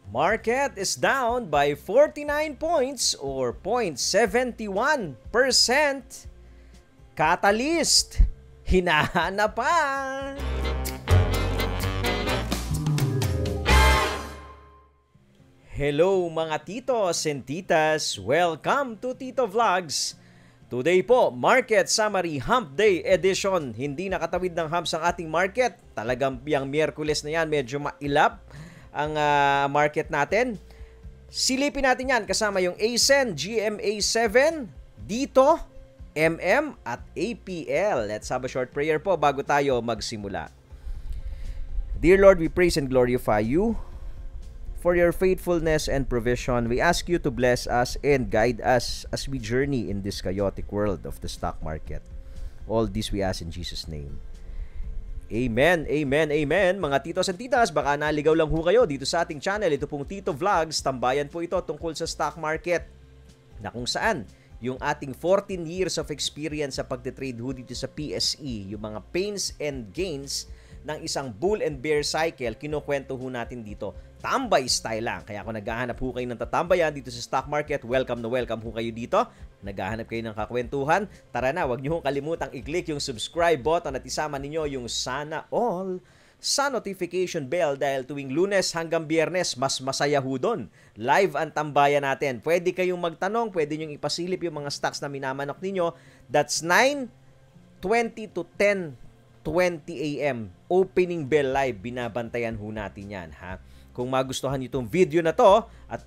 Market is down by 49 points or 0.71%. Catalyst, hinahanap pa. Hello mga titos and titas, welcome to Tito Vlogs. Today po, Market Summary Hump Day Edition. Hindi nakatawid ng humps ang ating market. Talagang yung Miyerkules na yan, medyo mailap ang market natin. Silipin natin yan kasama yung ASEN, GMA7, dito, MM at APL. Let's have a short prayer po bago tayo magsimula. Dear Lord, we praise and glorify you for your faithfulness and provision. We ask you to bless us and guide us as we journey in this chaotic world of the stock market. All this we ask in Jesus' name. Amen, amen, amen. Mga titos and titas, baka naligaw lang ho kayo dito sa ating channel. Ito pong Tito Vlogs. Tambayan po ito tungkol sa stock market na kung saan yung ating 14 years of experience sa pagtitrade ho dito sa PSE, yung mga pains and gains ng isang bull and bear cycle, kinukwento ho natin dito. Tambay style lang. Kaya kung naghahanap ho kayo ng tatambayan dito sa stock market, welcome na welcome ho kayo dito. Naghahanap kayo ng kakwentuhan, tara na, huwag nyo kalimutang i-click yung subscribe button at isama ninyo yung sana all sa notification bell dahil tuwing Lunes hanggang Biyernes, mas masaya ho doon. Live ang tambayan natin. Pwede kayong magtanong, pwede nyo ipasilip yung mga stocks na minamanok ninyo. That's 9:20 to 10:20 a.m. Opening bell live. Binabantayan ho natin yan, ha? Kung magustuhan nyo itong video na to at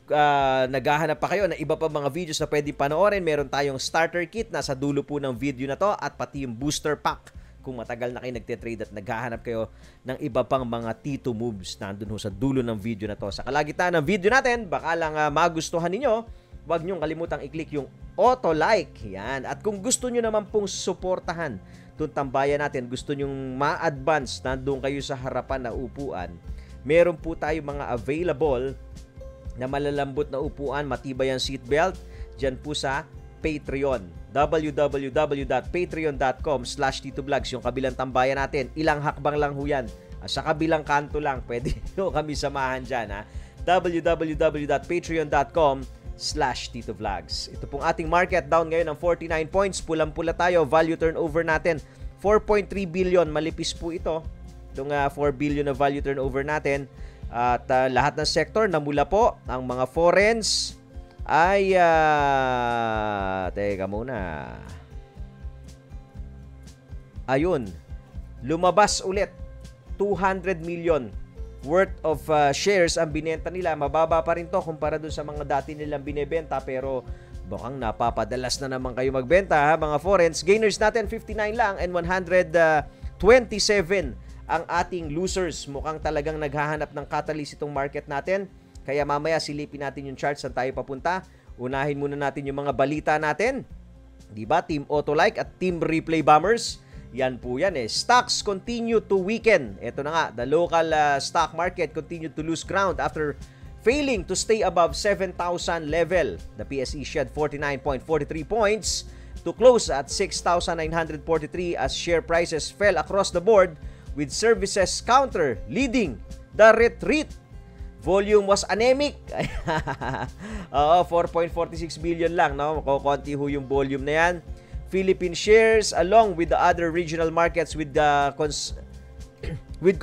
naghahanap pa kayo na iba pa mga videos na pwede panoorin, meron tayong starter kit na sa dulo po ng video na to at pati yung booster pack kung matagal na kayo nagte-trade at naghahanap kayo ng iba pang mga Tito moves nandun ho sa dulo ng video na to. Sa kalagitnaan ng video natin, baka lang magustuhan ninyo, huwag nyong kalimutang i-click yung auto-like. Yan. At kung gusto nyo naman pong suportahan itong tambayan natin, gusto nyong ma-advance, nandun kayo sa harapan na upuan, meron po tayo mga available na malalambot na upuan, matibay ang seatbelt, dyan po sa Patreon. www.patreon.com/TitoVlogs, yung kabilang tambayan natin. Ilang hakbang lang ho yan. Sa kabilang kanto lang, pwede nyo kami samahan dyan, ha? www.patreon.com/TitoVlogs. Ito pong ating market down ngayon ng 49 points. Pulang-pula tayo. Value turnover natin, 4.3 billion. Malipis po ito. Itong 4 billion na value turnover natin. At lahat ng sector namula po. Ang mga foreigns ay teka muna. Ayun. Lumabas ulit. 200 million worth of shares ang binenta nila. Mababa pa rin to kumpara dun sa mga dati nilang binebenta. Pero bukang napapadalas na naman kayo magbenta, ha, mga foreigns. Gainers natin 59 lang and 127 ang ating losers. Mukhang talagang naghahanap ng catalyst itong market natin. Kaya mamaya silipin natin yung charts saan tayo papunta. Unahin muna natin yung mga balita natin. Diba? Team Autolike at Team Replay Bombers. Yan po yan eh. Stocks continue to weaken. Ito na nga. The local stock market continue to lose ground after failing to stay above 7,000 level. The PSE shed 49.43 points to close at 6,943 as share prices fell across the board, with services counter leading the retreat. Volume was anemic. Oo, 4.46 billion lang, no? Kukunti ho yung volume na yan. Philippine shares along with the other regional markets with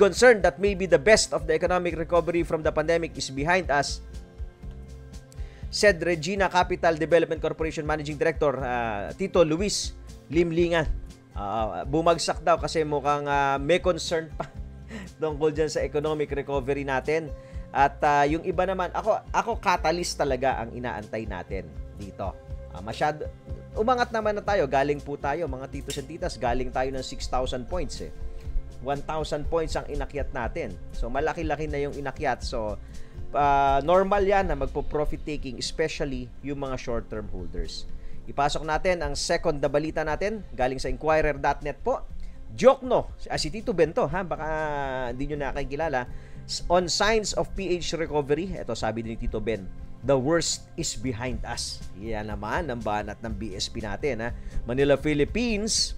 concern that maybe the best of the economic recovery from the pandemic is behind us, said Regina Capital Development Corporation Managing Director Tito Luis Limlingan. Bumagsak daw kasi mukhang may concern pa tungkol dyan sa economic recovery natin. At yung iba naman, ako catalyst talaga ang inaantay natin dito. Masyado, umangat naman na tayo. Galing po tayo, mga titos and titas, galing tayo ng 6,000 points eh. 1,000 points ang inakyat natin. So malaki-laki na yung inakyat. So normal yan na magpo-profit taking, especially yung mga short-term holders. Ipasok natin ang second na balita natin galing sa Inquirer.net po. Jokno, si Tito Bento, ha? Baka hindi nyo nakakilala. On signs of PH recovery, ito sabi ni Tito Ben, the worst is behind us. Yan naman ang banat ng BSP natin, ha? Manila, Philippines.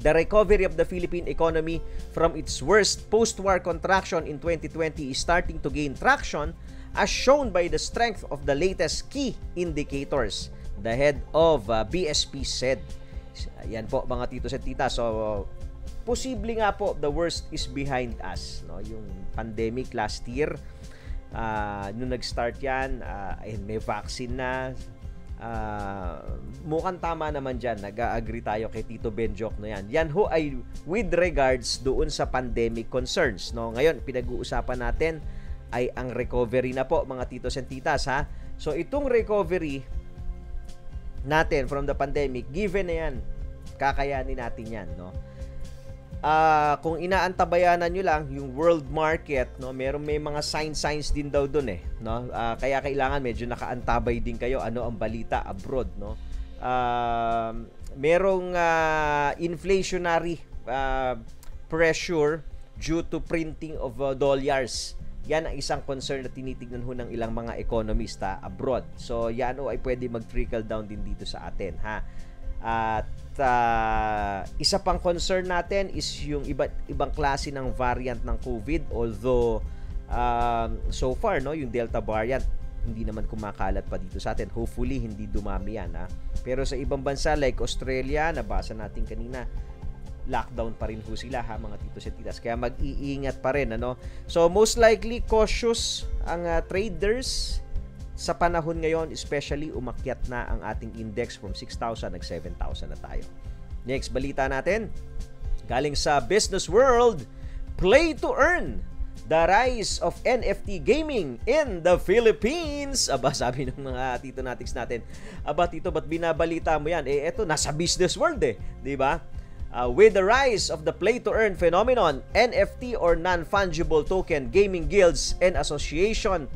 The recovery of the Philippine economy from its worst post-war contraction in 2020 is starting to gain traction as shown by the strength of the latest key indicators, the head of BSP said. Yan po mga titos at tita. So, posible nga po the worst is behind us. No? Yung pandemic last year, nung nag-start yan, may vaccine na. Mukhang tama naman dyan. Nag-agree tayo kay Tito Benjok na yan. Yan ho ay with regards doon sa pandemic concerns. No? Ngayon, pinag-uusapan natin ay ang recovery na po mga titos and titas. Ha? So, itong recovery natin from the pandemic, given na yan, kakayanin natin yan. No? Kung inaantabayanan nyo lang yung world market, no, may mga signs din daw doon eh, no? Kaya kailangan medyo nakaantabay din kayo ano ang balita abroad, no? Merong inflationary pressure due to printing of dollars. Yan ang isang concern na tinitignan ho ng ilang mga economista abroad. So yan ay pwede mag-trickle down din dito sa atin, ha. At isa pang concern natin is yung ibang klase ng variant ng COVID, although so far no yung Delta variant hindi naman kumakalat pa dito sa atin. Hopefully hindi dumami yan, ha? Pero sa ibang bansa like Australia, nabasa natin kanina, lockdown pa rin ho sila, ha, mga titos at titas. Kaya mag-iingat pa rin, ano? So most likely cautious ang traders sa panahon ngayon, especially umakyat na ang ating index from 6,000 nag 7,000 na tayo. Next balita natin, galing sa Business World, Play to Earn, the rise of NFT gaming in the Philippines. Aba, sabi ng mga tito natics natin, aba tito, ba't binabalita mo yan? Eh, eto, nasa Business World eh, di ba? With the rise of the play-to-earn phenomenon, NFT or non-fungible token gaming guilds and associations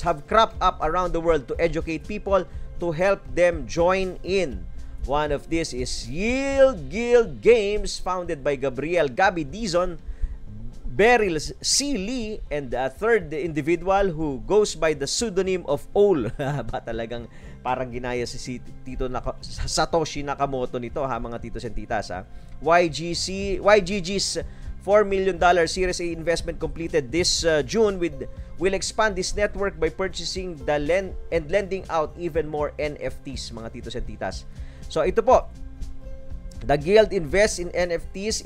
have cropped up around the world to educate people to help them join in. One of these is Yield Guild Games, founded by Gabriel Gabi Dizon, Beryl C. Lee, and a third individual who goes by the pseudonym of Ol. Ba talagang parang ginaya si Tito Satoshi Nakamoto nito, ha, mga titos and titas, ha. YGG's $4 million Series A investment completed this June will expand this network by purchasing and lending out even more NFTs, mga titos and titas. So ito po, the Guild invests in NFTs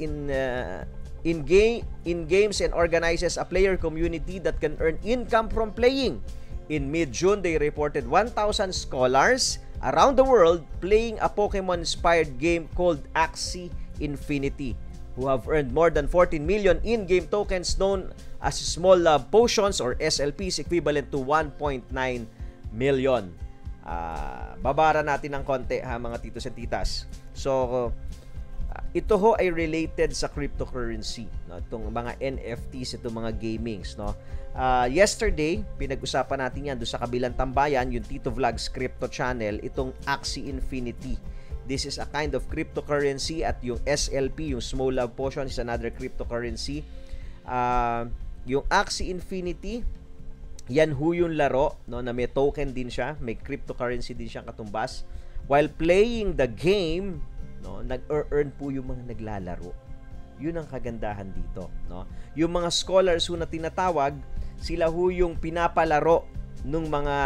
in games and organizes a player community that can earn income from playing. In mid-June, they reported 1,000 scholars around the world playing a Pokemon-inspired game called Axie Infinity, who have earned more than 14 million in-game tokens known as small potions or SLPs, equivalent to 1.9 million. Babara natin ng konti, ha, mga titos at titas. So, ito ho ay related sa cryptocurrency, no? Itong mga NFTs, itong mga gamings, no? Yesterday, pinag-usapan natin yan doon sa kabilang tambayan, yung Tito Vlogs Crypto Channel, itong Axie Infinity. This is a kind of cryptocurrency, at yung SLP, yung Small Love Potion, is another cryptocurrency. Yung Axie Infinity, yan ho yung laro, no, na may token din siya, may cryptocurrency din siyang katumbas. While playing the game, no, nag-earn po yung mga naglalaro. Yun ang kagandahan dito, no? Yung mga scholars ho na tinatawag, sila ho yung pinapalaro ng mga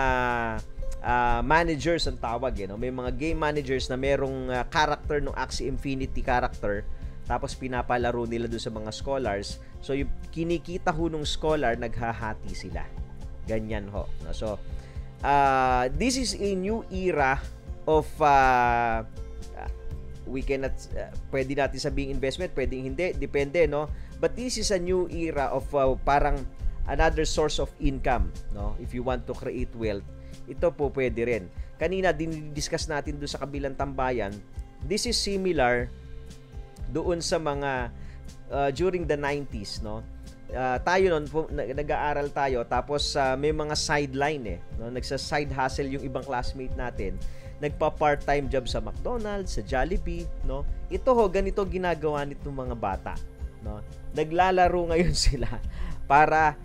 managers ang tawag, no? May mga game managers na merong character ng Axie Infinity character, tapos pinapalaro nila doon sa mga scholars. So yung kinikita ho nung scholar, naghahati sila. Ganyan ho, no? So this is a new era of we cannot pwede natin sabing investment, pwedeng hindi, depende, no? But this is a new era of parang another source of income, no? If you want to create wealth, ito po pwede rin. Kanina dinidiscuss natin doon sa kabilang tambayan, this is similar doon sa mga during the 90s, no? Tayo noon nag-aaral tayo, tapos may mga sideline, no? Nagsa-side hustle yung ibang classmate natin, nagpa-part-time job sa McDonald's, sa Jollibee, no? Ito ho, ganito ginagawa nitong mga bata, no? Naglalaro ngayon sila para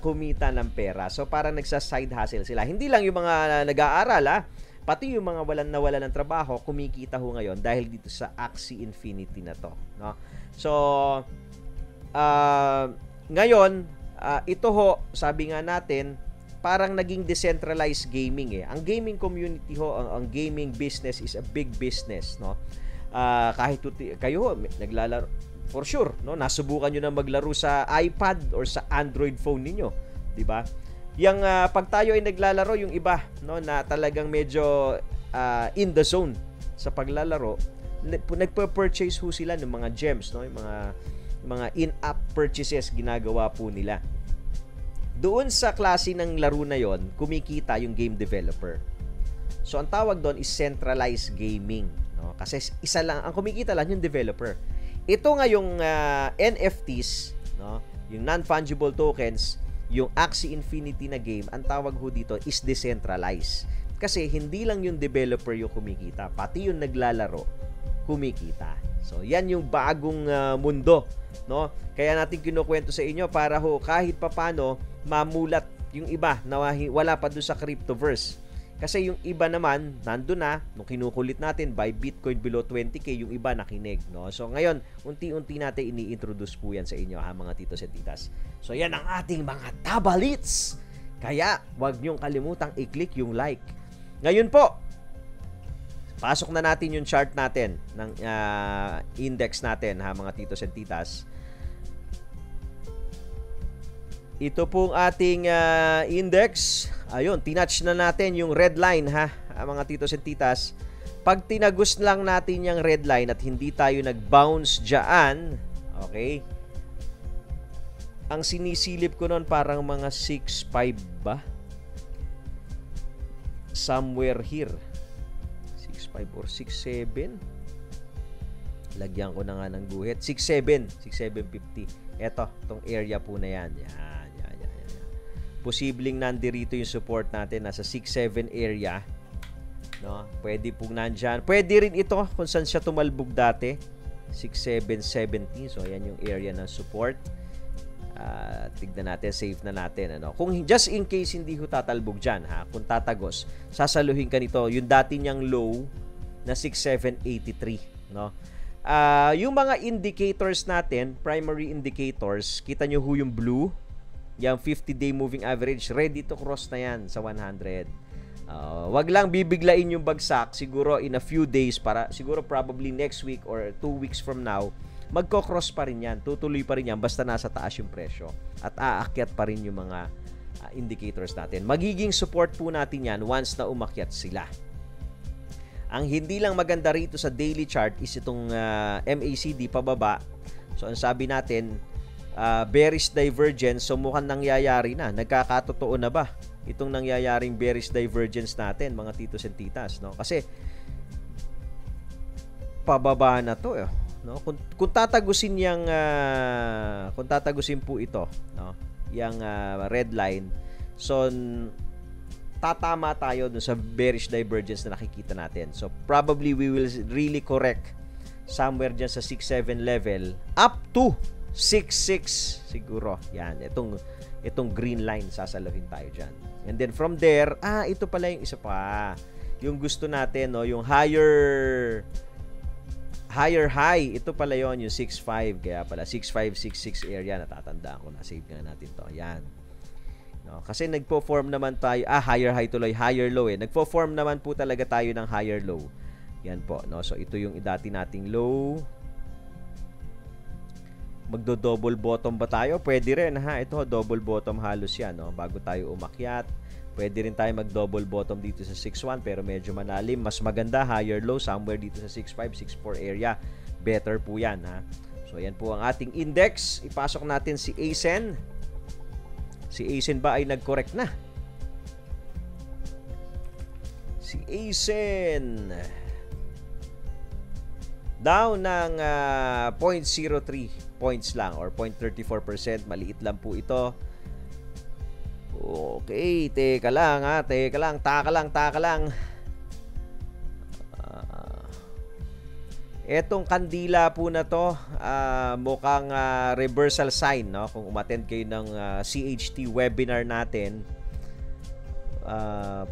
kumita ng pera. So parang nagsa-side hustle sila. Hindi lang yung mga nag-aaral, pati yung mga nawalan ng trabaho, kumikita ho ngayon dahil dito sa Axie Infinity na to, no? So ngayon, ito ho, sabi nga natin, parang naging decentralized gaming eh. Ang gaming community ho, ang gaming business is a big business, no? Kahit kayo naglalaro, for sure, no? Nasubukan niyo na maglaro sa iPad or sa Android phone niyo, 'di ba? Yang pag tayo ay naglalaro, yung iba, no, na talagang medyo in the zone sa paglalaro, nagpe-purchase ho sila ng mga gems, no? Yung mga in-app purchases ginagawa po nila. Doon sa klase ng laro na yon, kumikita yung game developer. So ang tawag doon is centralized gaming, no? Kasi isa lang ang kumikita lang yung developer. Ito nga yung NFTs, no? Yung non-fungible tokens, yung Axie Infinity na game, ang tawag ho dito is decentralized. Kasi hindi lang yung developer yung kumikita, pati yung naglalaro kumikita. So yan yung bagong mundo, no? Kaya natin kinukwento sa inyo para ho kahit papano mamulat yung iba na wala pa doon sa cryptoverse. Kasi yung iba naman nandoon na, nung kinukulit natin buy Bitcoin below 20k, yung iba nakinig, no? So ngayon, unti-unti natin ini-introduce po yan sa inyo, ha, mga titos at titas. So yan ang ating mga tabalits. Kaya wag niyong kalimutang i-click yung like. Ngayon po, pasok na natin yung chart natin ng index natin, ha, mga titos at titas. Ito pong ating index. Ayun, tinouch na natin yung red line, ha, mga titos and titas. Pag tinagos lang natin yung red line at hindi tayo nag-bounce dyan, okay, ang sinisilip ko nun parang mga 6.5 ba? Somewhere here. 6.5 or 6.7. Lagyan ko na nga ng guhit. 6.7. 6.750. Eto, itong area po na yan. Yan. Posibleng nandirito yung support natin. Nasa 6.7 area. No? Pwede pong nandyan. Pwede rin ito kung saan siya tumalbog dati. 6.770. So, ayan yung area ng support. Tignan natin. Save na natin. Ano? Kung just in case hindi ho tatalbog dyan, ha? Kung tatagos, sasaluhin ka nito. Yung dati niyang low na 6.783. No? Yung mga indicators natin, primary indicators, kita nyo ho yung blue, yung 50-day moving average, ready to cross na yan sa 100. Wag lang bibiglain yung bagsak, siguro in a few days, siguro probably next week or 2 weeks from now, magko-cross pa rin yan, tutuloy pa rin yan, basta nasa taas yung presyo. At aakyat pa rin yung mga indicators natin. Magiging support po natin yan once na umakyat sila. Ang hindi lang maganda rito sa daily chart is itong MACD pababa. So, ang sabi natin, bearish divergence. So, mukhang nangyayari na. Nagkakatotoo na ba itong nangyayaring bearish divergence natin, mga titos and titas, no? Kasi, pababa na to, no? Kung tatagusin yung, kung tatagusin po ito, no? Yung red line, so, tatama tayo dun sa bearish divergence na nakikita natin. So, probably we will really correct somewhere dyan sa 6.7 level up to 6.6 siguro. Yan, itong green line, sasaluhin tayo dyan. And then from there, ito pala yung isa pa. Yung gusto natin, no, yung higher high, ito pala yon, yung 6.5. Kaya pala 6.5, 6.6 area, natatandaan ko na, save nga natin to. Yan. No, kasi nagpo-form naman tayo, higher high tuloy, higher low eh. Nagpo-form naman po talaga tayo ng higher low. Yan po, no. So ito yung dati nating low. Magdo-double bottom ba tayo? Pwede rin, ha. Ito, double bottom halos yan, no, bago tayo umakyat. Pwede rin tayo mag-double bottom dito sa 6.1 pero medyo malalim. Mas maganda, higher low, somewhere dito sa 6.5, 6.4 area. Better po yan, ha. So, yan po ang ating index. Ipasok natin si ASEN. Si ASEN ba ay nag-correct na? Si ASEN down ng 0.03 points lang or 0.34%. Maliit lang po ito. Okay, teka lang, ha. Teka lang, taka lang. Etong kandila po na to, mukhang reversal sign, no? Kung umattend kayo ng CHT webinar natin,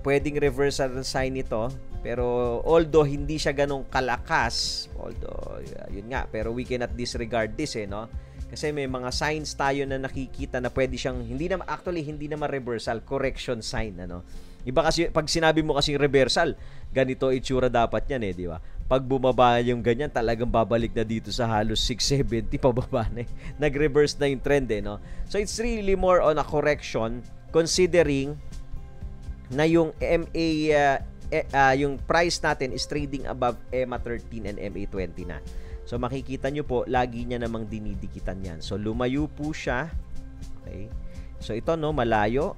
pwedeng reversal sign ito. Pero although hindi siya ganong kalakas, although yun nga, pero we cannot disregard this, no? Kasi may mga signs tayo na nakikita na pwede siyang, hindi naman reversal, correction sign, ano. Iba kasi, pag sinabi mo kasing reversal, ganito itsura dapat yan di ba? Pag bumaba yung ganyan, talagang babalik na dito sa halos 670, pababa na nag-reverse na yung trend no? So, it's really more on a correction, considering na yung yung price natin is trading above EMA 13 and MA 20 na. So, makikita nyo po, lagi niya namang dinidikitan yan. So, lumayo po siya. Okay. So, ito, malayo.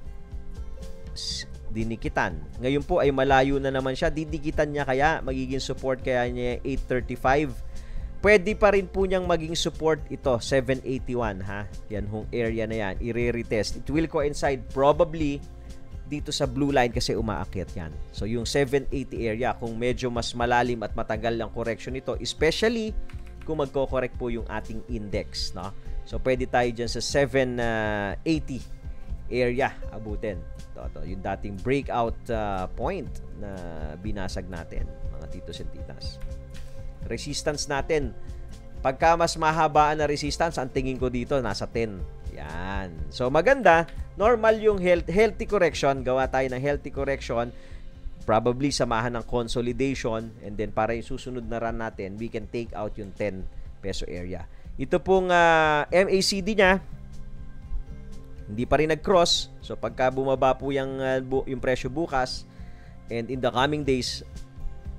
Dinikitan. Ngayon po ay malayo na naman siya. Didikitan niya kaya, magiging support kaya niya 835. Pwede pa rin po niyang maging support ito, 781, ha? Yan, hong area na yan. I-retest. It will coincide probably dito sa blue line kasi umaakyat yan. So, yung 780 area, kung medyo mas malalim at matagal ang correction nito, especially kung magko-correct po yung ating index, no? So, pwede tayo dyan sa 780 area abutin. Ito, yung dating breakout point na binasag natin, mga titos and titas. Resistance natin, pagka mas mahabaan na resistance, ang tingin ko dito, nasa 10. Yan. So, maganda. Normal yung healthy correction. Gawa tayo ng healthy correction. Probably samahan ng consolidation. And then, para yung susunod na run natin, we can take out yung 10 peso area. Ito pong MACD niya, hindi pa rin nag-cross. So, pagka bumaba po yung presyo bukas, and in the coming days,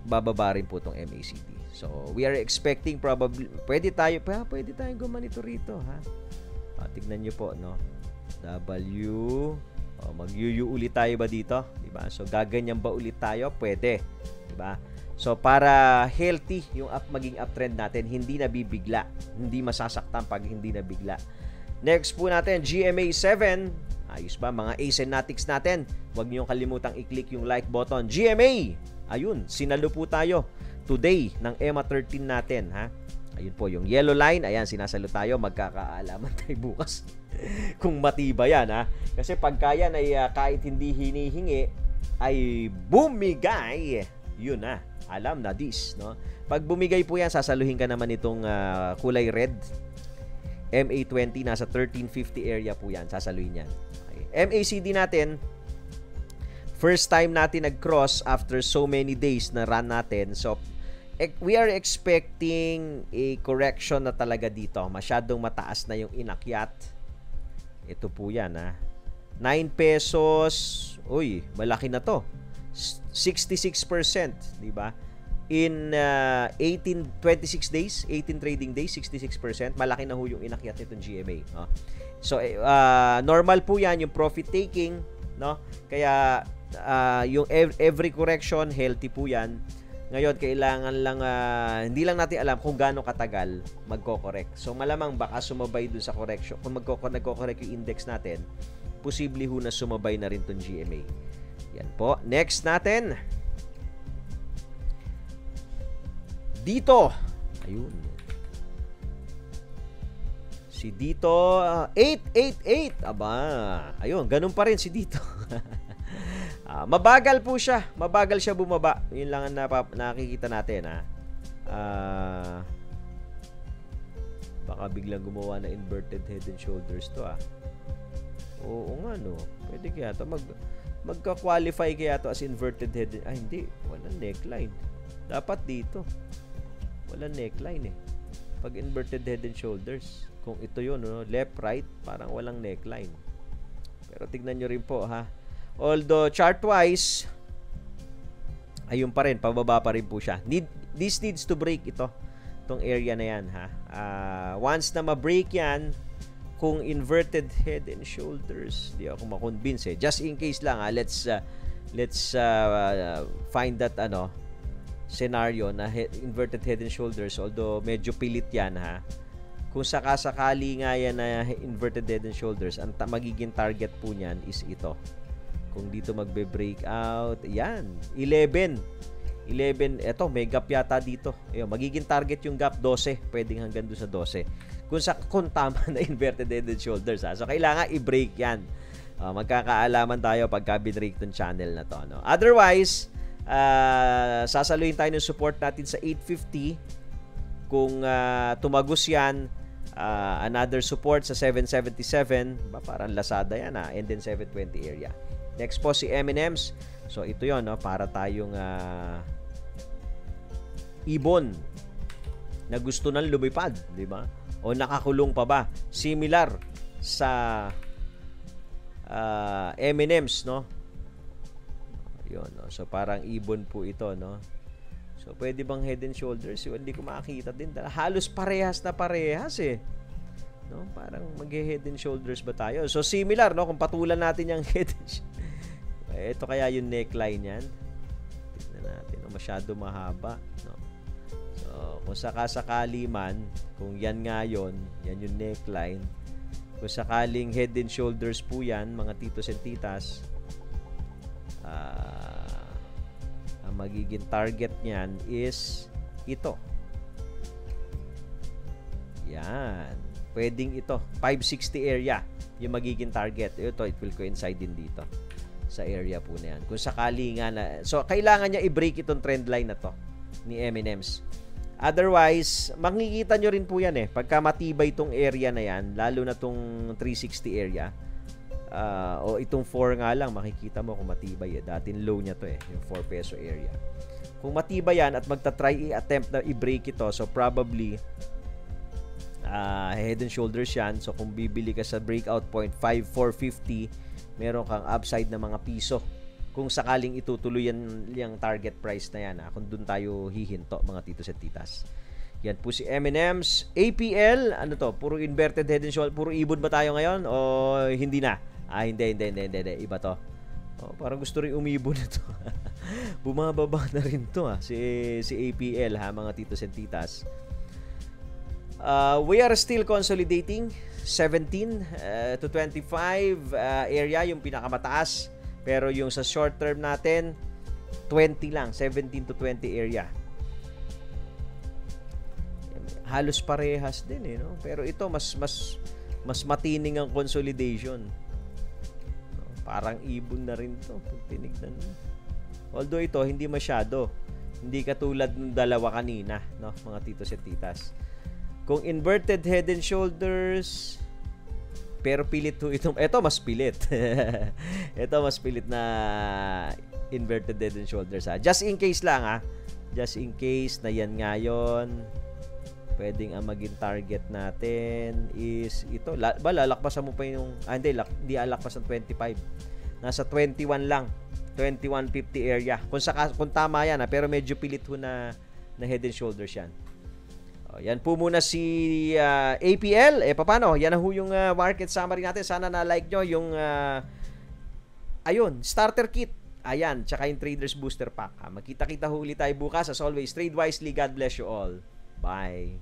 bababa rin po itong MACD. So, we are expecting probably, pwede tayong gumanito rito, ha? Tignan nyo po, no? Mag-UU ulit tayo ba dito? Diba? So, gaganyan ba ulit tayo? Pwede. Diba? So, para healthy yung maging uptrend natin, hindi nabibigla. Hindi masasaktan pag hindi nabigla. Next po natin, GMA7. Ayos ba? Mga Asenatics natin. Huwag niyong kalimutang i-click yung like button. GMA! Ayun, sinalo po tayo today ng EMA 13 natin, ha? Ayun po, yung yellow line. Ayan, sinasalo tayo. Magkakaalaman tayo bukas. Kung matibay yan, ha? Kasi pagka yan ay kahit hindi hinihingi, ay bumigay. Yun na. Alam na this, no? Pag bumigay po yan, sasaluhin ka naman itong kulay red. MA20, nasa 1350 area po yan. Sasaluhin yan. Okay. MACD natin, first time natin nag-cross after so many days na run natin. So, we are expecting a correction na talaga dito. Masyadong mataas na yung inakyat. Ito po yan, ha. 9 pesos. Uy, malaki na to. 66%, di ba? In 26 days, 18 trading days, 66%. Malaki na ho yung inakyat nitong GMA. No? So, normal po yan, yung profit taking. No? Kaya, yung every correction, healthy po yan. Ngayon, kailangan lang, hindi lang natin alam kung gaano katagal magko-correct. So, malamang baka sumabay dun sa correction. Kung nagko-correct yung index natin, posible ho na sumabay na rin itong GMA. Yan po. Next natin. Dito. Ayun. Si Dito, 888. Aba. Ayun, ganun pa rin si Dito. Mabagal po siya. Mabagal siya bumaba. Yun lang ang nakikita natin, ha. Baka biglang gumawa na inverted head and shoulders to, ha. Oo nga, no. Pwede kaya to. Magka-qualify kaya to as inverted head. Ay, hindi. Walang neckline. Dapat dito. Walang neckline, eh. Pag inverted head and shoulders. Kung ito yun, no? Left, right, parang walang neckline. Pero tignan nyo rin po, ha. Although chart-wise, ayun pa rin, pababa pa rin po siya. This needs to break ito. Itong area na yan, ha. Once na ma-break yan, kung inverted head and shoulders, di ako makonvince, eh. Just in case lang, ha. Let's find that, scenario na inverted head and shoulders. Although, medyo pilit yan, ha. Kung sakasakali nga yan na inverted head and shoulders, ang magiging target po niyan is ito. Kung dito magbe-breakout, yan, 11, eto, may gap yata dito. Ayun, magiging target yung gap 12, pwedeng hanggang doon sa 12. Kung tama na inverted head and shoulders, ha. So, kailangan i-break yan. Magkakaalaman tayo pagka binreak tong channel na to, no? Otherwise, sasaluhin tayo ng support natin sa 850. Kung tumagos yan, Another support sa 777, parang Lazada yan and then 720 area. Next po si M&M's. So ito yon, no, para tayong ibon na gusto nang lumipad, di ba? O nakakulong pa ba? Similar sa M&M's, no? Yun, no? So parang ibon po ito, no? So, pwede bang Head and Shoulders? Hindi ko makakita din. Halos parehas na parehas eh. No? Parang mag-Head and Shoulders ba tayo? So, similar, no? Kung patulan natin yung Head and Shoulders. Ito kaya yung neckline yan. Tignan natin. No? Masyado mahaba. No? So, kung sakasakali man, kung yan nga yun, yan yung neckline. Kung sakaling Head and Shoulders po yan, mga titos and titas, ang magiging target niyan is ito. Yan. Pwedeng ito. 560 area yung magiging target. Ito, it will coincide din dito sa area po na yan. Kung sakali nga na... So, kailangan niya i-break itong trend line na to ni M&M's. Otherwise, makikita nyo rin po yan eh. Pagka matibay itong area na yan, lalo na itong 360 area, o itong 4 nga lang, makikita mo kung matibay eh. Dating low niya to eh, yung 4 peso area. Kung matibay yan at magta-try i-attempt na i-break ito, so probably Head and Shoulders yan. So kung bibili ka sa breakout point 5,450, meron kang upside na mga piso kung sakaling itutuloy yung target price na yan. Kung dun tayo hihinto, mga titos at titas. Yan po si M&M's. APL, ano to? Puro inverted head and shoulder. Puro ibon ba tayo ngayon? O hindi na? Hindi. Iba to. Parang gusto rin umibon na to. Bumababa na rin to si APL mga titos and titas. We are still consolidating 17 to 25 area yung pinakamataas. Pero yung sa short term natin 20 lang, 17 to 20 area. Halos parehas din no? Pero ito mas matining ang consolidation. No? Parang ibon na rin to pag tinignan mo. Although ito hindi masyado. Hindi katulad ng dalawa kanina, no, mga titos at titas. Kung inverted head and shoulders, pero pilit to itong, ito mas pilit. Ito mas pilit na inverted head and shoulders Just in case lang Just in case na yan ngayon. Pwedeng ang maging target natin is ito. Lalakpasan mo pa yung hindi alakpas ng 25. Nasa 21 lang. 2150 area. Kung tama yan pero medyo pilit ho na head and shoulders yan. Yan po muna si APL. Paano? Yan na ho yung market summary natin. Sana na-like nyo yung starter kit. Ayan, tsaka yung Traders Booster Pack. Magkita-kita ho ulit tayo bukas. As always, trade wisely. God bless you all. Bye.